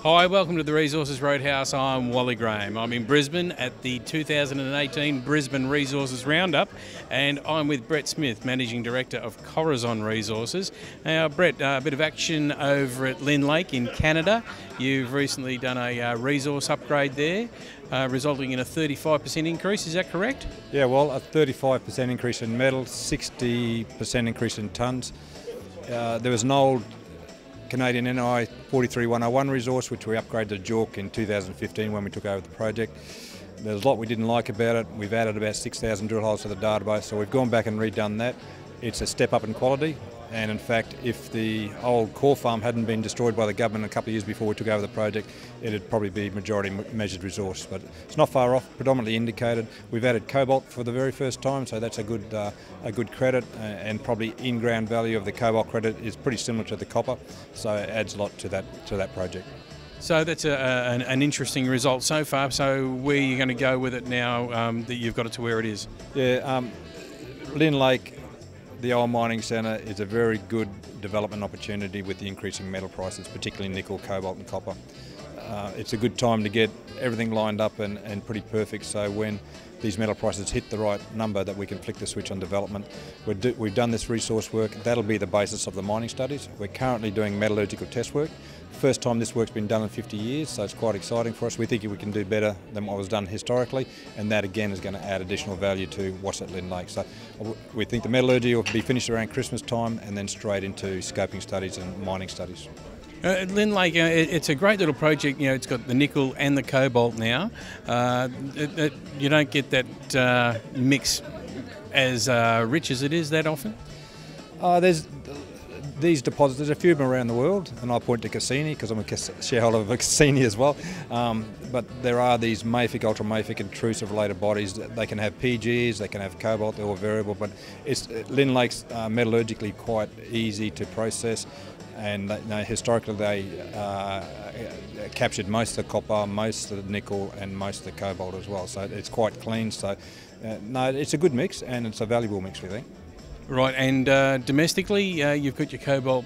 Hi, welcome to the Resources Roadhouse. I'm Wally Graham. I'm in Brisbane at the 2018 Brisbane Resources Roundup, and I'm with Brett Smith, Managing Director of Corazon Resources. Now, Brett, a bit of action over at Lynn Lake in Canada. You've recently done a resource upgrade there, resulting in a 35% increase. Is that correct? Yeah, well, a 35% increase in metal, 60% increase in tonnes. There was an old Canadian NI 43101 resource which we upgraded to JORC in 2015 when we took over the project. There's a lot we didn't like about it. We've added about 6,000 drill holes to the database, so we've gone back and redone that. It's a step up in quality, and in fact if the old core farm hadn't been destroyed by the government a couple of years before we took over the project, it'd probably be majority measured resource, but it's not far off, predominantly indicated. We've added cobalt for the very first time, so that's a good credit, and probably in-ground value of the cobalt credit is pretty similar to the copper, so it adds a lot to that project. So that's an interesting result so far. So where are you going to go with it now that you've got it to where it is? Yeah, Lynn Lake, the old mining centre, is a very good development opportunity with the increasing metal prices, particularly nickel, cobalt and copper. It's a good time to get everything lined up and pretty perfect, so when these metal prices hit the right number that we can flick the switch on development. We've done this resource work, that'll be the basis of the mining studies. We're currently doing metallurgical test work. First time this work's been done in 50 years, so it's quite exciting for us. We think we can do better than what was done historically, and that again is going to add additional value to what's at Lynn Lake. So we think the metallurgy will be finished around Christmas time and then straight into scoping studies and mining studies. Lynn Lake, it's a great little project. You know, it's got the nickel and the cobalt now. You don't get that mix as rich as it is that often. There's these deposits. There's a few of them around the world, and I point to Cassini because I'm a shareholder of Cassini as well. But there are these mafic, ultramafic, intrusive related bodies. They can have PGs, they can have cobalt. They're all variable, but Lynn Lake's metallurgically quite easy to process. And historically they captured most of the copper, most of the nickel and most of the cobalt as well, so it's quite clean. So no, it's a good mix and it's a valuable mix, we think. Right, and domestically you've got your Cobalt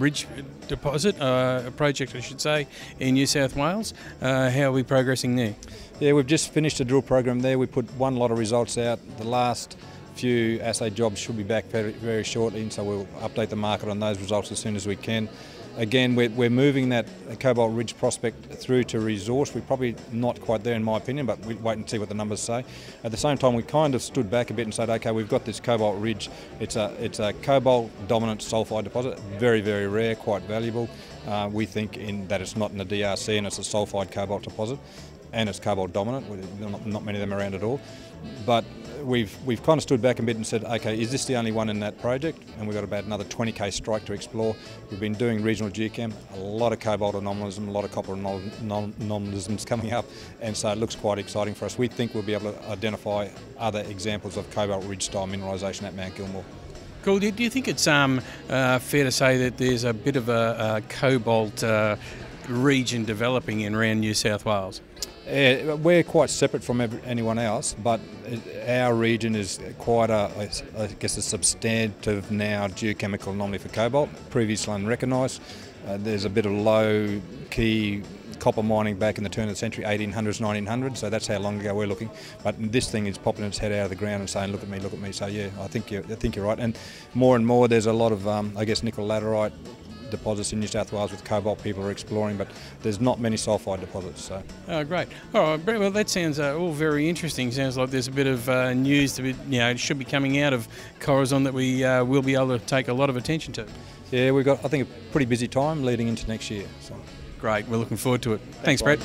Ridge deposit, a project I should say, in New South Wales. How are we progressing there? Yeah, we've just finished a drill program there. We put one lot of results out. The last few assay jobs should be back very, very shortly, and so we'll update the market on those results as soon as we can. Again, we're moving that Cobalt Ridge prospect through to resource. We're probably not quite there in my opinion, but we'll wait and see what the numbers say. At the same time, we kind of stood back a bit and said, okay, we've got this Cobalt Ridge. It's a cobalt dominant sulphide deposit, very, very rare, quite valuable. We think in that it's not in the DRC and it's a sulphide cobalt deposit, and it's cobalt dominant. Not many of them around at all. But we've kind of stood back a bit and said, okay, is this the only one in that project? And we've got about another 20k strike to explore. We've been doing regional geochem, a lot of cobalt anomalism, a lot of copper anomalisms coming up, and so it looks quite exciting for us. We think we'll be able to identify other examples of Cobalt Ridge style mineralisation at Mount Gilmore. Cool. Do you think it's fair to say that there's a bit of a cobalt region developing in around New South Wales? Yeah, we're quite separate from anyone else, but our region is quite I guess a substantive now geochemical anomaly for cobalt, previously unrecognised. There's a bit of low key copper mining back in the turn of the century, 1800s, 1900s, so that's how long ago we're looking. But this thing is popping its head out of the ground and saying, look at me, look at me. So yeah, I think you're right. And more there's a lot of I guess nickel laterite deposits in New South Wales with cobalt people are exploring, but there's not many sulphide deposits. So. Oh, great. All right, Brett, well, that sounds all very interesting. Sounds like there's a bit of news to be, should be coming out of Corazon that we will be able to take a lot of attention to. Yeah, we've got, I think, a pretty busy time leading into next year. So. Great, we're looking forward to it. Thanks Brett.